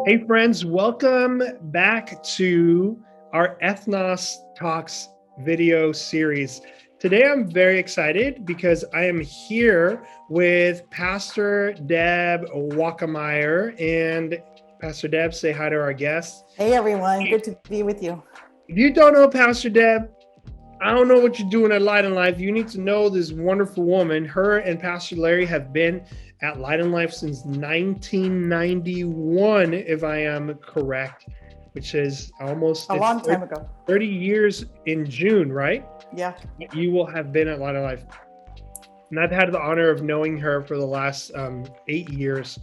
Hey, friends, welcome back to our Ethnos Talks video series. Today, I'm very excited because I am here with Pastor Deb Walkemeyer. And Pastor Deb, say hi to our guests. Hey, everyone. Good to be with you. If you don't know Pastor Deb, I don't know what you're doing at Light and Life. You need to know this wonderful woman. Her and Pastor Larry have been at Light and Life since 1991, if I am correct, which is almost A long time ago. 30 years in June, right? Yeah. You will have been at Light and Life. And I've had the honor of knowing her for the last 8 years.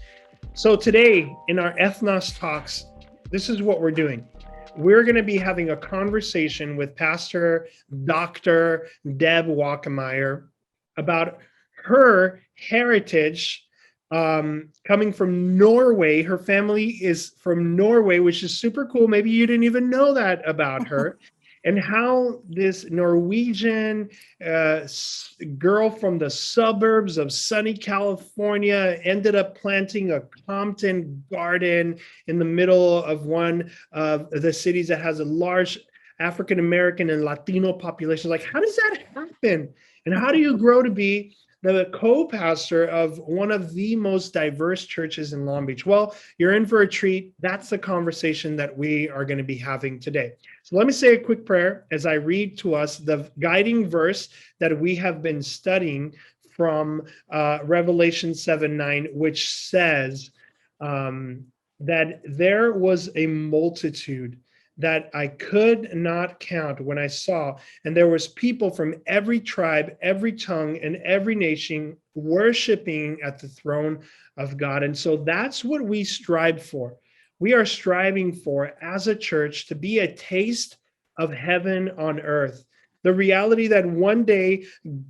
So today in our Ethnos Talks, this is what we're doing. We're going to be having a conversation with Pastor Dr. Deb Walkemeyer about her heritage coming from Norway. Her family is from Norway, which is super cool. Maybe you didn't even know that about her. And how this Norwegian girl from the suburbs of sunny California ended up planting a Compton garden in the middle of one of the cities that has a large African American and Latino population. Like, how does that happen? And how do you grow to be the co-pastor of one of the most diverse churches in Long Beach? Well, you're in for a treat. That's the conversation that we are going to be having today. So let me say a quick prayer as I read to us the guiding verse that we have been studying from Revelation 7:9, which says that there was a multitude that I could not count when I saw, and there was people from every tribe, every tongue, and every nation worshiping at the throne of God. And so that's what we strive for. We are striving for, as a church, to be a taste of heaven on earth. The reality that one day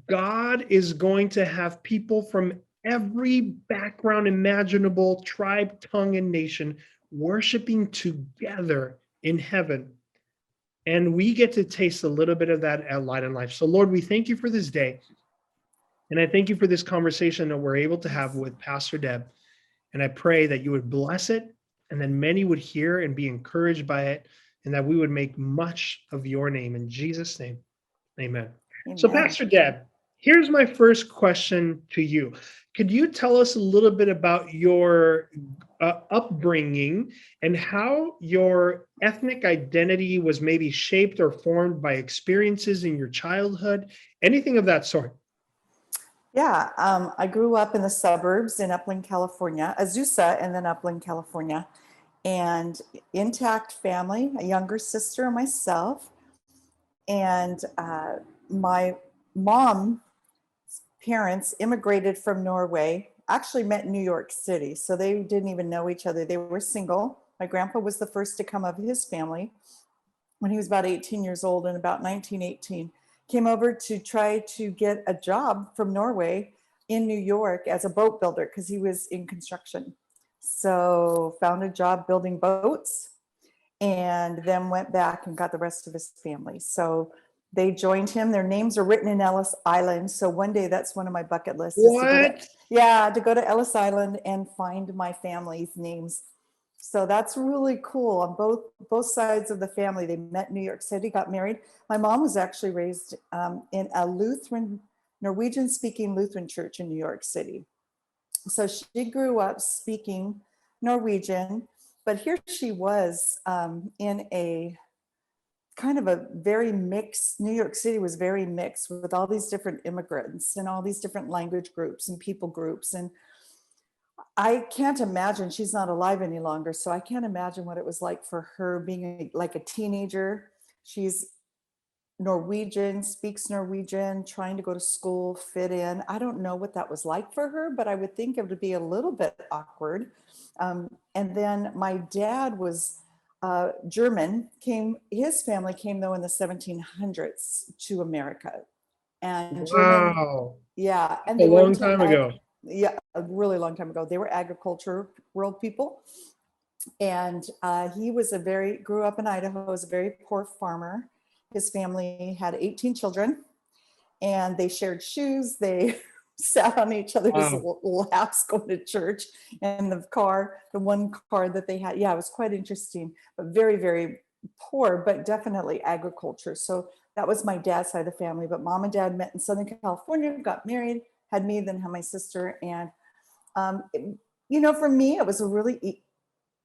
God is going to have people from every background imaginable, tribe, tongue, and nation worshiping together in heaven. And we get to taste a little bit of that at Light and Life. So, Lord, we thank you for this day. And I thank you for this conversation that we're able to have with Pastor Deb. And I pray that you would bless it and that many would hear and be encouraged by it, and that we would make much of your name. In Jesus' name, amen. So, Amen. Pastor Deb, here's my first question to you. Could you tell us a little bit about your upbringing and how your ethnic identity was maybe shaped or formed by experiences in your childhood? Anything of that sort? Yeah. I grew up in the suburbs in Upland, California, Azusa, and then Upland, California. And intact family, a younger sister and myself. And my mom's parents immigrated from Norway, actually met in New York City. So they didn't even know each other. They were single. My grandpa was the first to come of his family when he was about 18 years old, in about 1918, came over to try to get a job from Norway in New York as a boat builder because he was in construction. So found a job building boats and then went back and got the rest of his family. So they joined him. Their names are written in Ellis Island. So one day that's one of my bucket lists is What? to go to Ellis Island and find my family's names. So that's really cool. On both sides of the family, they met in New York City, got married. My mom was actually raised in a Norwegian-speaking Lutheran church in New York City. So she grew up speaking Norwegian, but here she was in a kind of a very mixed, New York City was very mixed with all these different immigrants and all these different language groups and people groups. And I can't imagine, she's not alive any longer, so I can't imagine what it was like for her being like a teenager. She's Norwegian, speaks Norwegian, trying to go to school, fit in. I don't know what that was like for her, but I would think it would be a little bit awkward. And then my dad was German, his family came though in the 1700s to America. And German, Wow. yeah, and A they were long into time ago. yeah, a really long time ago. They were agriculture world people. And he was grew up in Idaho, was a very poor farmer. His family had 18 children and they shared shoes. They sat on each other's Wow. laps going to church, and the one car that they had. Yeah, it was quite interesting, but very, very poor, but definitely agriculture. So that was my dad's side of the family. But mom and dad met in Southern California, got married, had me, then had my sister. And, for me, it was a really,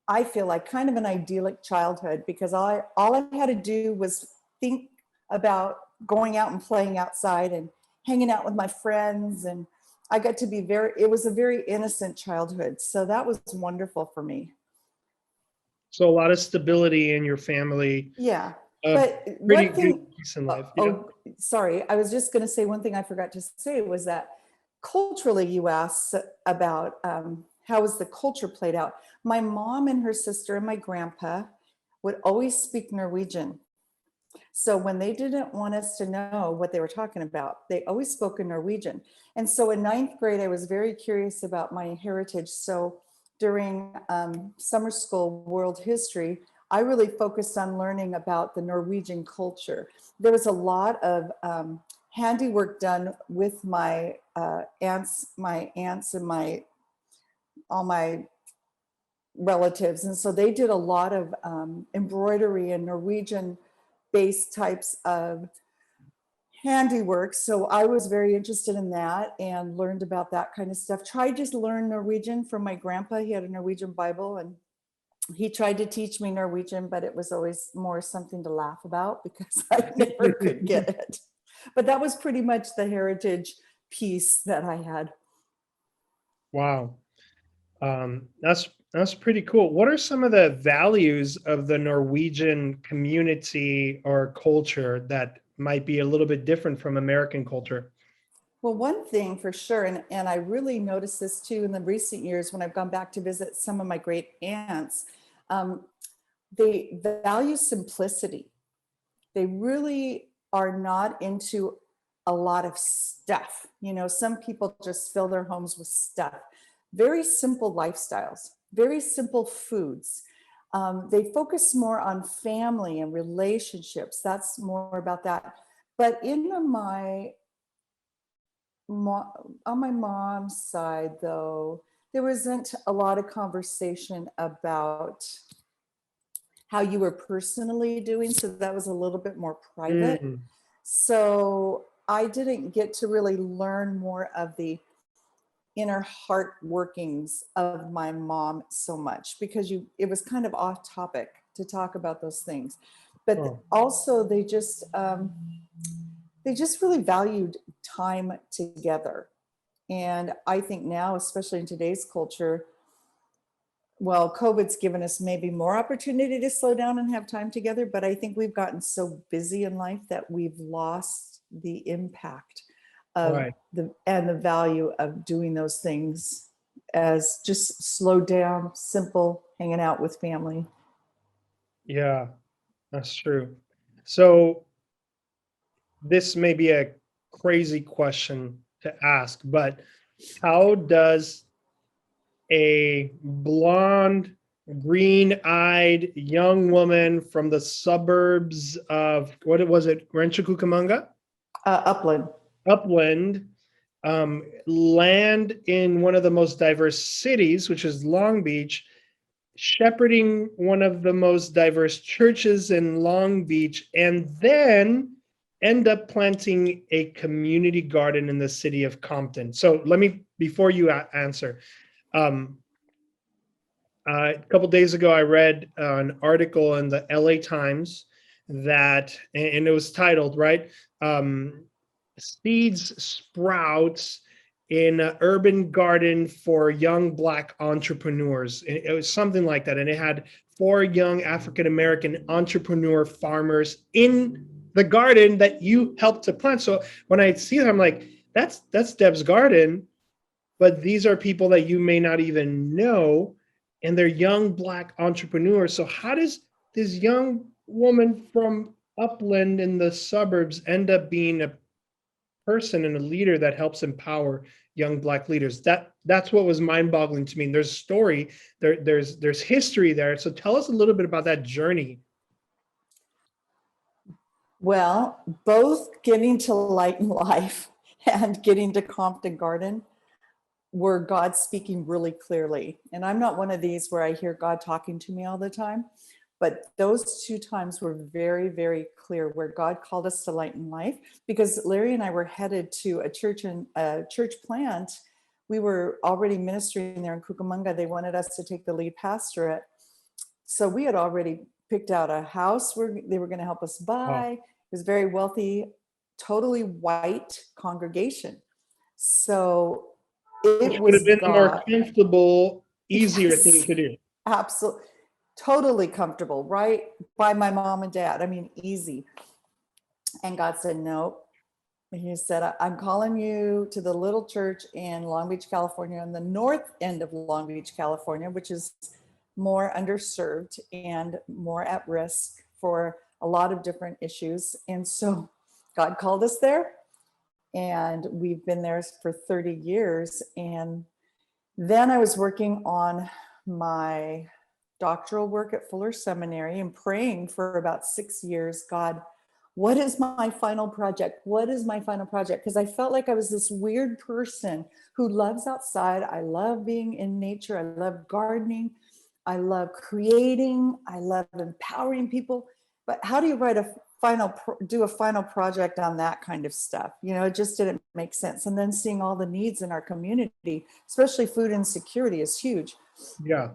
I feel like kind of an idyllic childhood, because all I had to do was think about going out and playing outside and hanging out with my friends. And I got to be it was a very innocent childhood. So that was wonderful for me. So a lot of stability in your family. Yeah. A But pretty one good thing, peace in life. Yeah. oh, sorry, I was just going to say one thing I forgot to say was that culturally, you asked about how was the culture played out. My mom and her sister and my grandpa would always speak Norwegian. So when they didn't want us to know what they were talking about, they always spoke in Norwegian. And so in ninth grade, I was very curious about my heritage. So during summer school world history, I really focused on learning about the Norwegian culture. There was a lot of handiwork done with my aunts and all my relatives. And so they did a lot of embroidery and Norwegian based types of handiwork. So I was very interested in that and learned about that kind of stuff. Tried to learn Norwegian from my grandpa. He had a Norwegian Bible, and he tried to teach me Norwegian, but it was always more something to laugh about because I never could get it. But that was pretty much the heritage piece that I had. Wow. That's pretty cool. What are some of the values of the Norwegian community or culture that might be a little bit different from American culture? Well, one thing for sure, and I really noticed this too in the recent years when I've gone back to visit some of my great aunts, um, they value simplicity. They really are not into a lot of stuff. Some people just fill their homes with stuff. Very simple lifestyles, very simple foods. They focus more on family and relationships. That's more about that. But on my mom's side, though, there wasn't a lot of conversation about how you were personally doing. So that was a little bit more private. Mm, So I didn't get to really learn more of the inner heart workings of my mom so much because it was kind of off topic to talk about those things. But oh, also they just really valued time together. And I think now, especially in today's culture, well, COVID's given us maybe more opportunity to slow down and have time together, but I think we've gotten so busy in life that we've lost the impact of right. the value of doing those things as just slow down, simple, hanging out with family. Yeah, that's true. So this may be a crazy question to ask, but how does a blonde, green-eyed young woman from the suburbs of what was it, Rancho Cucamonga? Upland. Upland, land in one of the most diverse cities, which is Long Beach, shepherding one of the most diverse churches in Long Beach, and then end up planting a community garden in the city of Compton. So let me, before you answer, a couple days ago, I read an article in the LA Times that, and it was titled, right? Seeds sprouts in an urban garden for young Black entrepreneurs. It was something like that. And it had 4 young African-American entrepreneur farmers in the garden that you helped to plant. So when I see that, I'm like, that's Deb's garden, but these are people that you may not even know, and they're young Black entrepreneurs. So how does this young woman from Upland in the suburbs end up being a person and a leader that helps empower young Black leaders? That's what was mind-boggling to me. And there's a story, there's history there. So tell us a little bit about that journey. Well, both getting to light in life and getting to Compton Garden were God speaking really clearly. And I'm not one of these where I hear God talking to me all the time, but those 2 times were very, very clear where God called us to light and life, because Larry and I were headed to a church plant. We were already ministering there in Cucamonga. They wanted us to take the lead pastorate. So we had already picked out a house where they were going to help us buy. It was very wealthy, totally white congregation. So Which would have been the more comfortable, easier thing to do. Absolutely. Totally comfortable, right by my mom and dad. I mean, easy. And God said, no. He said, I'm calling you to the little church in Long Beach, California, on the north end of Long Beach, California, which is more underserved and more at risk for a lot of different issues. And so God called us there. And we've been there for 30 years. And then I was working on my doctoral work at Fuller Seminary and praying for about 6 years. God, what is my final project? What is my final project? Because I felt like I was this weird person who loves outside. I love being in nature. I love gardening. I love creating. I love empowering people. But how do you write do a final project on that kind of stuff? You know, it just didn't make sense. And then seeing all the needs in our community, especially food insecurity, is huge. Yeah.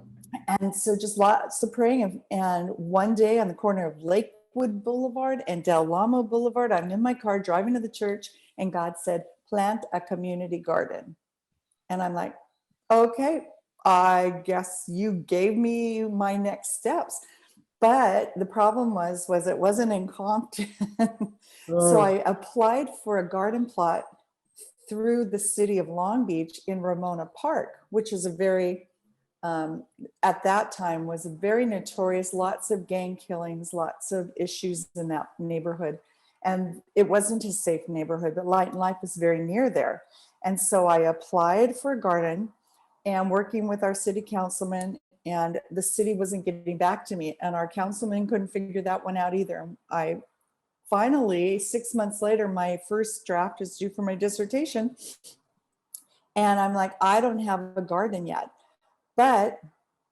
And so just lots of praying. And one day on the corner of Lakewood Boulevard and Del Lamo Boulevard, I'm in my car driving to the church, and God said, plant a community garden. And I'm like, okay, I guess you gave me my next steps. But the problem was it wasn't in Compton. So I applied for a garden plot through the city of Long Beach in Ramona Park, which is a very, at that time was very notorious, lots of gang killings, lots of issues in that neighborhood. And it wasn't a safe neighborhood, but Light and Life was very near there. And so I applied for a garden, and working with our city councilman, and the city wasn't getting back to me, and our councilman couldn't figure that one out either. I finally, 6 months later, my first draft is due for my dissertation. And I'm like, I don't have a garden yet. But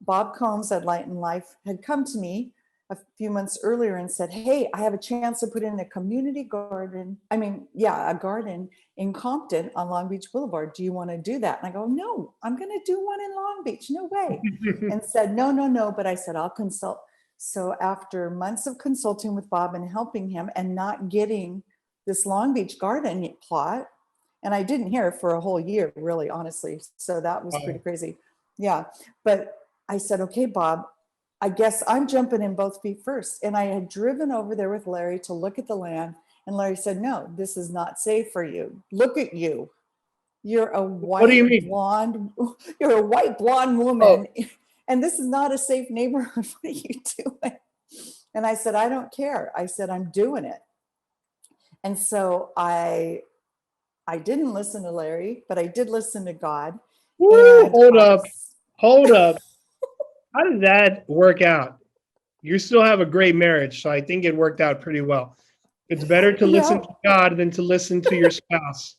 Bob Combs at Light and Life had come to me a few months earlier and said, hey, I have a chance to put in a community garden. A garden in Compton on Long Beach Boulevard. Do you want to do that? And I go, no, I'm going to do one in Long Beach. No way. And said, no. But I said, I'll consult. So after months of consulting with Bob and helping him and not getting this Long Beach garden plot, and I didn't hear it for a whole year, really, honestly. So that was pretty crazy. Yeah. But I said, okay, Bob, I guess I'm jumping in both feet first. And I had driven over there with Larry to look at the land. And Larry said, no, this is not safe for you. Look at you. You're a white blonde. You're a white blonde woman. Oh. And this is not a safe neighborhood. What are you doing? And I said, I don't care. I said, I'm doing it. And so I didn't listen to Larry, but I did listen to God. Woo, hold up. How did that work out? You still have a great marriage, so I think it worked out pretty well. It's better to listen to God than to listen to your spouse.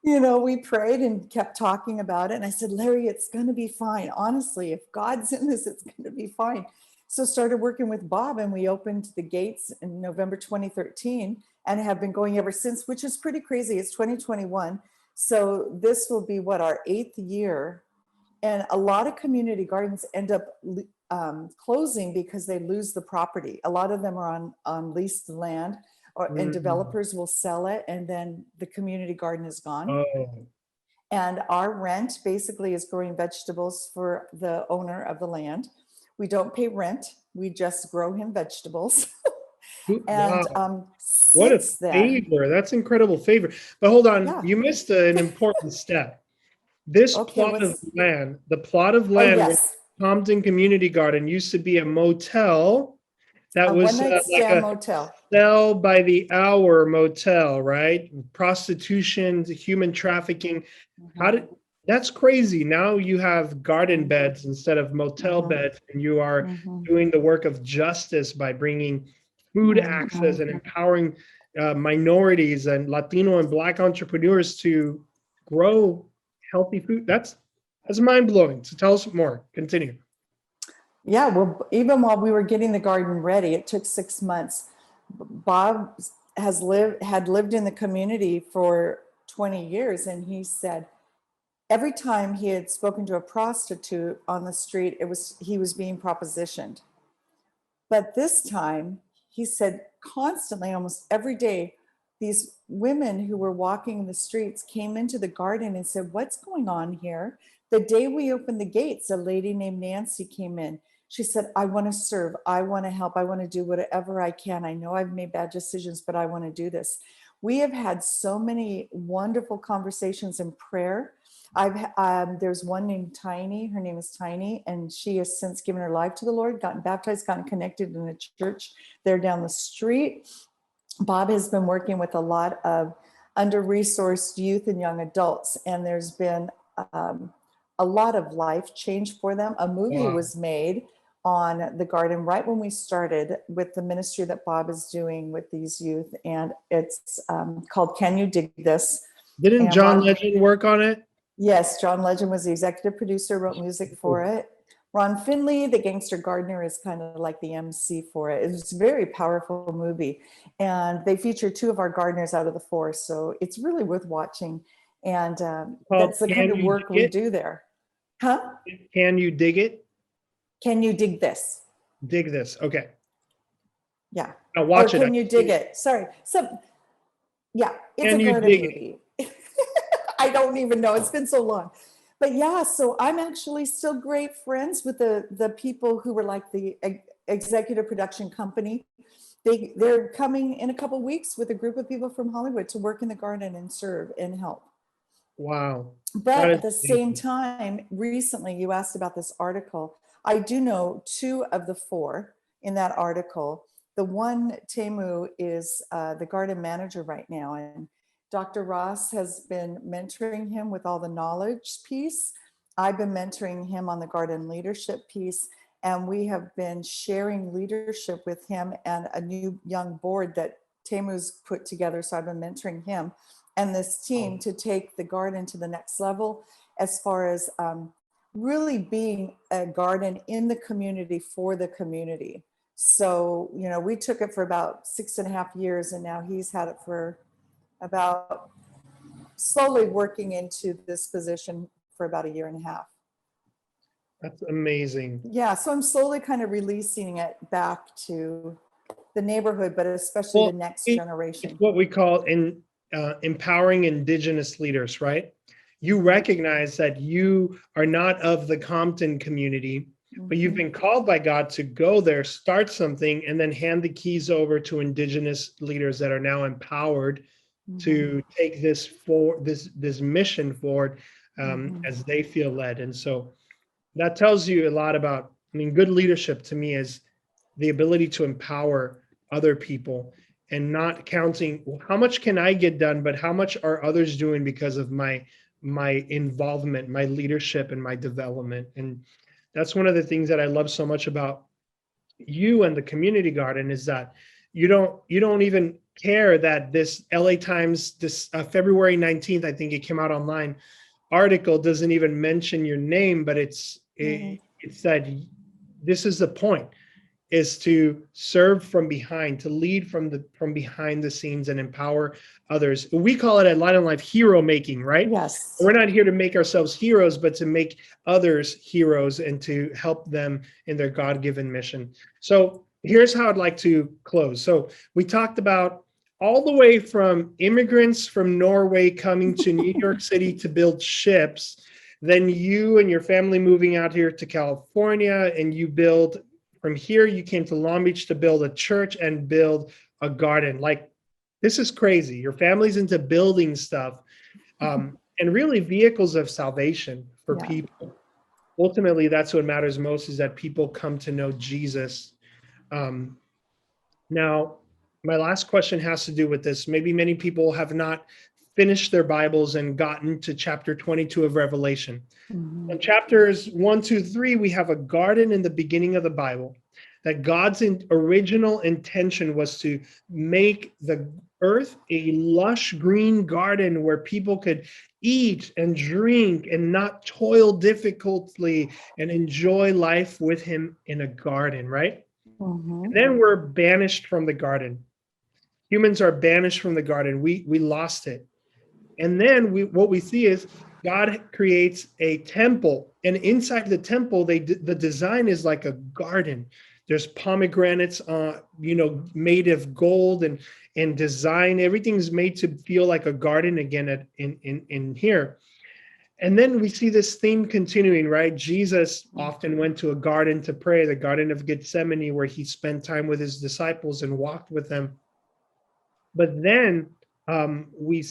You know, we prayed and kept talking about it. And I said, Larry, it's going to be fine. Honestly, if God's in this, it's going to be fine. So started working with Bob, and we opened the gates in November 2013 and have been going ever since, which is pretty crazy. It's 2021. So this will be our 8th year. And a lot of community gardens end up closing because they lose the property. A lot of them are on leased land, and developers will sell it, and then the community garden is gone. Oh. And our rent basically is growing vegetables for the owner of the land. We don't pay rent. We just grow him vegetables. And wow. What a favor. That's incredible favor. But hold on, you missed an important step. This plot of land, the plot of land with Compton Community Garden used to be a motel that was like a motel. Sell by the hour motel, right? Prostitution, human trafficking. That's crazy. Now you have garden beds instead of motel beds, and you are doing the work of justice by bringing food access and empowering minorities and Latino and Black entrepreneurs to grow healthy food. That's mind-blowing. So tell us more. Continue. Yeah, well, even while we were getting the garden ready, it took 6 months. Bob had lived in the community for 20 years, and he said every time he had spoken to a prostitute on the street, he was being propositioned. But this time, he said constantly, almost every day, these women who were walking the streets came into the garden and said, "What's going on here?" The day we opened the gates, a lady named Nancy came in. She said, "I want to serve. I want to help. I want to do whatever I can. I know I've made bad decisions, but I want to do this." We have had so many wonderful conversations in prayer. There's one named Tiny. Her name is Tiny, and she has since given her life to the Lord, gotten baptized, gotten connected in a church there down the street. Bob has been working with a lot of under-resourced youth and young adults, and there's been a lot of life change for them. A movie was made on the garden right when we started with the ministry that Bob is doing with these youth, and it's called "Can You Dig This?" Didn't John Legend work on it? Yes, John Legend was the executive producer, wrote music for it. Ron Finley, the gangster gardener, is kind of like the MC for it. It's a very powerful movie. And they feature 2 of our gardeners out of the 4. So it's really worth watching. And that's the kind of work we do there. Huh? Can you dig it? Can you dig this? Dig this. Okay. Yeah. I'll watch it. Can you dig it? Sorry. Yeah, it's a garden movie. I don't even know. It's been so long. But yeah, so I'm actually still great friends with the people who were like the executive production company. They're coming in a couple of weeks with a group of people from Hollywood to work in the garden and serve and help. Wow. But at the same time, recently you asked about this article. I do know 2 of the 4 in that article. The one, Temu, is the garden manager right now, and Dr. Ross has been mentoring him with all the knowledge piece. I've been mentoring him on the garden leadership piece, and we have been sharing leadership with him and a new young board that Temu's put together. So I've been mentoring him and this team to take the garden to the next level as far as really being a garden in the community for the community. So, we took it for about 6.5 years, and now he's had it for about slowly working into this position for about 1.5 years. That's amazing. Yeah, so I'm slowly kind of releasing it back to the neighborhood, but especially the next generation. It's what we call empowering Indigenous leaders, right? You recognize that you are not of the Compton community, but you've been called by God to go there, start something, and then hand the keys over to Indigenous leaders that are now empowered to take this mission forward as they feel led. And so that tells you a lot about, good leadership to me is the ability to empower other people and not counting how much can I get done, but how much are others doing because of my involvement, my leadership, and my development. And that's one of the things that I love so much about you and the community garden is that you don't even care that this LA Times, this February 19th, I think it came out online, article doesn't even mention your name, but it said, this is the point, is to serve from behind, to lead from behind the scenes and empower others. We call it at Light on Life hero making, right? Yes. We're not here to make ourselves heroes, but to make others heroes and to help them in their God-given mission. So here's how I'd like to close. So we talked about all the way from immigrants from Norway coming to New York City to build ships, then you and your family moving out here to California, and you build, from here you came to Long Beach to build a church and build a garden. Like, this is crazy. Your family's into building stuff, and really vehicles of salvation for people. Ultimately, that's what matters most, is that people come to know Jesus. Now, my last question has to do with this. Maybe many people have not finished their Bibles and gotten to chapter 22 of Revelation. In chapters 1, 2, 3, we have a garden in the beginning of the Bible. that God's original intention was to make the earth a lush green garden where people could eat and drink and not toil difficultly and enjoy life with him in a garden, right? Mhm. And then we're banished from the garden. Humans are banished from the garden. We lost it. And then what we see is God creates a temple, and inside the temple, the design is like a garden. There's pomegranates, made of gold and design. Everything's made to feel like a garden again in here. And then we see this theme continuing, right? Jesus often went to a garden to pray, the Garden of Gethsemane, where he spent time with his disciples and walked with them. But then we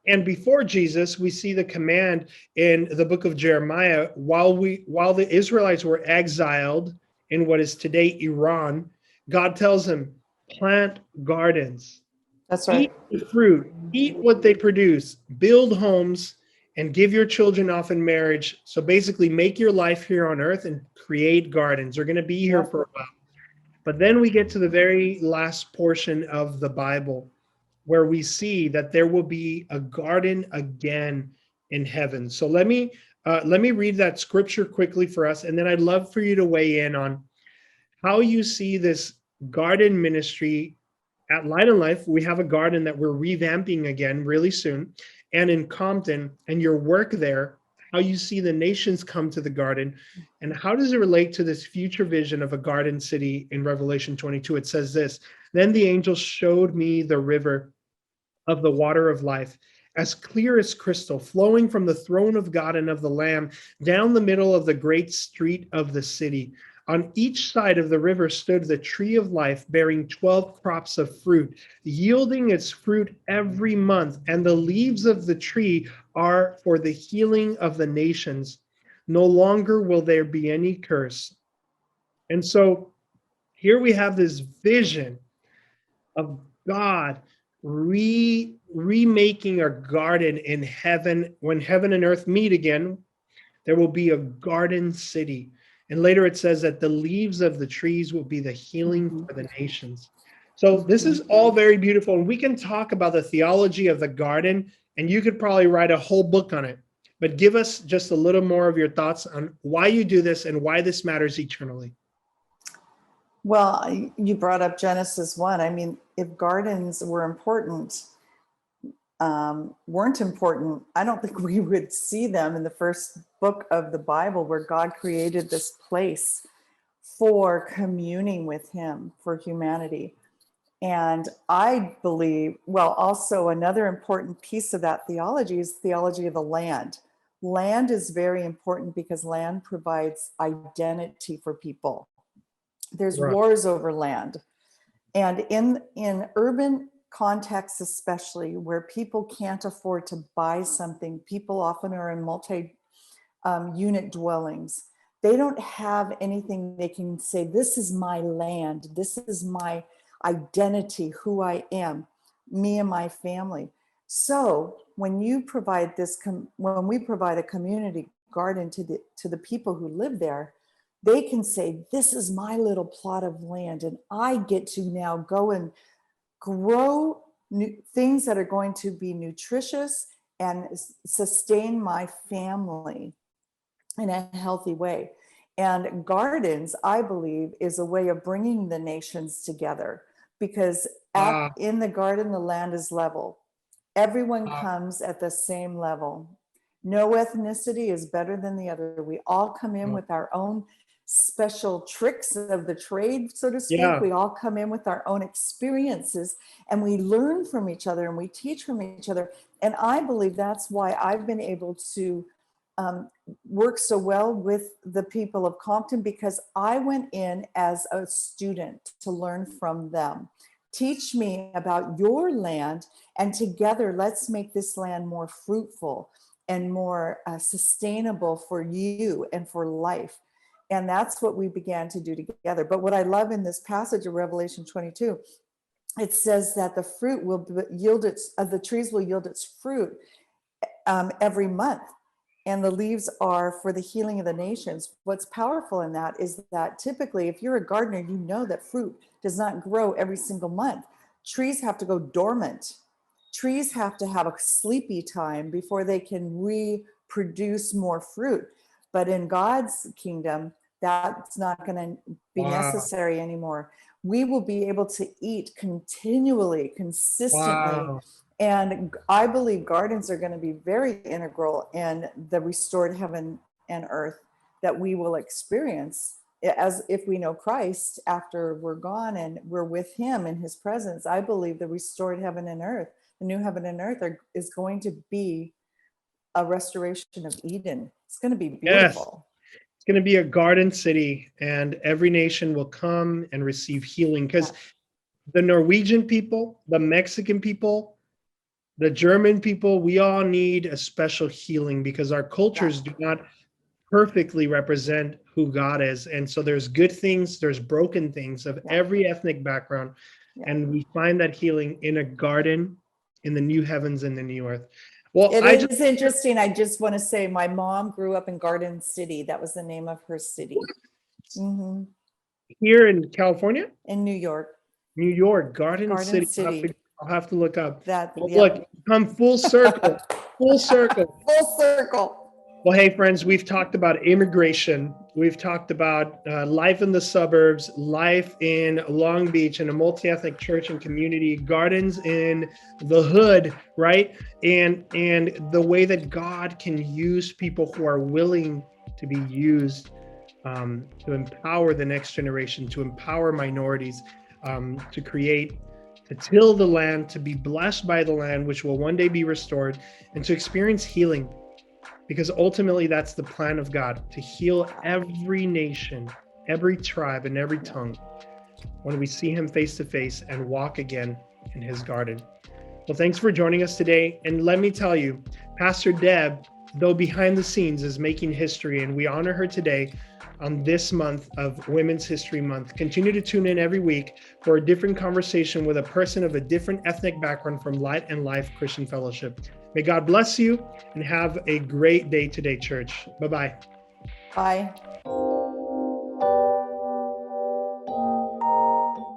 and before Jesus, we see the command in the book of Jeremiah while the Israelites were exiled in what is today Iran, God tells them, plant gardens, That's eat right. the fruit, eat what they produce, build homes, and give your children off in marriage. So basically, make your life here on earth and create gardens. They're going to be here Yeah. for a while. But then we get to the very last portion of the Bible where we see that there will be a garden again in heaven. So let me read that scripture quickly for us, and then I'd love for you to weigh in on how you see this garden ministry at Light and Life. We have a garden that we're revamping again really soon, and in Compton, and your work there, how you see the nations come to the garden, and how does it relate to this future vision of a garden city in Revelation 22? It says this, then the angel showed me the river of the water of life, as clear as crystal, flowing from the throne of God and of the Lamb down the middle of the great street of the city. On each side of the river stood the tree of life, bearing 12 crops of fruit, yielding its fruit every month, and the leaves of the tree are for the healing of the nations. No longer will there be any curse. And so here we have this vision of God remaking a garden in heaven. When heaven and earth meet again, there will be a garden city. And later it says that the leaves of the trees will be the healing for the nations. So this is all very beautiful. And we can talk about the theology of the garden, and you could probably write a whole book on it. But give us just a little more of your thoughts on why you do this and why this matters eternally. Well, you brought up Genesis 1. I mean, if gardens were important, weren't important, I don't think we would see them in the first book of the Bible, where God created this place for communing with him, for humanity. And I believe, well, also another important piece of that theology is theology of the land. Land is very important because land provides identity for people. There's Right. wars over land. And in urban contexts, especially where people can't afford to buy something, people often are in multi-unit dwellings. They don't have anything they can say, this is my land, this is my identity, who I am, me and my family. So when you provide when we provide a community garden to the people who live there, they can say, this is my little plot of land, and I get to now go and grow things that are going to be nutritious and sustain my family in a healthy way. And gardens, I believe, is a way of bringing the nations together, because in the garden, the land is level. Everyone comes at the same level. No ethnicity is better than the other. We all come in with our own special tricks of the trade, so to speak. Yeah. We all come in with our own experiences, and we learn from each other and we teach from each other. And I believe that's why I've been able to work so well with the people of Compton, because I went in as a student to learn from them. Teach me about your land, and together let's make this land more fruitful and more sustainable for you and for life. And that's what we began to do together. But what I love in this passage of Revelation 22, it says that the fruit will yield the trees will yield its fruit every month. and the leaves are for the healing of the nations. What's powerful in that is that typically, if you're a gardener, you know that fruit does not grow every single month. Trees have to go dormant. Trees have to have a sleepy time before they can reproduce more fruit. But in God's kingdom, that's not going to be necessary anymore. We will be able to eat continually, consistently. Wow. And I believe gardens are going to be very integral in the restored heaven and earth that we will experience as if we know Christ after we're gone and we're with him in his presence. I believe the restored heaven and earth, the new heaven and earth is going to be a restoration of Eden. It's going to be beautiful. Yes. It's going to be a garden city, and every nation will come and receive healing, because the Norwegian people, the Mexican people, the German people, we all need a special healing because our cultures do not perfectly represent who God is. And so there's good things, there's broken things of every ethnic background. And we find that healing in a garden, in the new heavens and the new earth. Well, it is interesting. I just want to say my mom grew up in Garden City. That was the name of her city. Mm-hmm. Here in California? In New York. New York, Garden City. I'll have to look up that. Well, look, come full circle, full circle. Full circle. Well, hey, friends, we've talked about immigration. We've talked about life in the suburbs, life in Long Beach in a multi-ethnic church and community, gardens in the hood, right? And the way that God can use people who are willing to be used to empower the next generation, to empower minorities, to create, to till the land, to be blessed by the land, which will one day be restored, and to experience healing. Because ultimately that's the plan of God, to heal every nation, every tribe, and every tongue when we see him face to face and walk again in his garden. Well, thanks for joining us today. And let me tell you, Pastor Deb, though behind the scenes, is making history, and we honor her today on this month of Women's History Month. Continue to tune in every week for a different conversation with a person of a different ethnic background from Light and Life Christian Fellowship. May God bless you and have a great day today, church. Bye-bye. Bye.